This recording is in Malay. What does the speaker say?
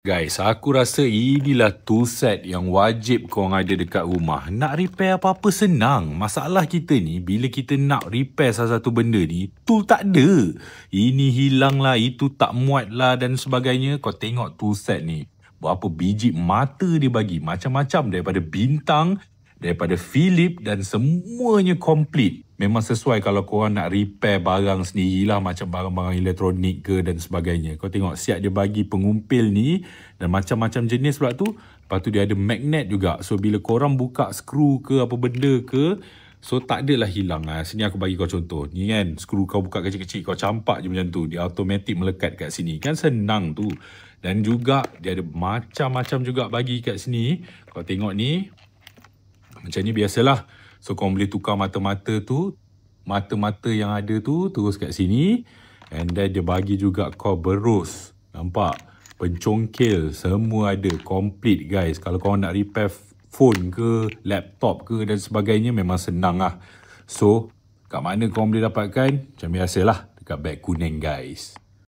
Guys, aku rasa inilah toolset yang wajib korang ada dekat rumah. Nak repair apa-apa senang. Masalah kita ni, bila kita nak repair salah satu benda ni, tool tak ada. Ini hilang lah, itu tak muat lah dan sebagainya. Kau tengok toolset ni. Berapa biji mata dia bagi. Macam-macam daripada bintang, daripada Philip dan semuanya komplit. Memang sesuai kalau korang nak repair barang sendirilah, macam barang-barang elektronik ke dan sebagainya. Kau tengok siap dia bagi pengumpil ni dan macam-macam jenis pula tu. Lepas tu dia ada magnet juga. So bila korang buka skru ke apa benda ke, so tak adalah hilang. Sini aku bagi kau contoh. Ni kan, skru kau buka kecil-kecil, kau campak je macam tu. Dia automatik melekat kat sini. Kan senang tu. Dan juga dia ada macam-macam juga bagi kat sini. Kau tengok ni. Macam ni biasalah. So kau boleh tukar mata-mata tu. Mata-mata yang ada tu terus kat sini. And then dia bagi juga kau berus. Nampak? Pencongkil. Semua ada. Complete guys. Kalau kau nak repair phone ke, laptop ke dan sebagainya, memang senang lah. So kat mana kau boleh dapatkan? Macam biasalah. Dekat beg kuning guys.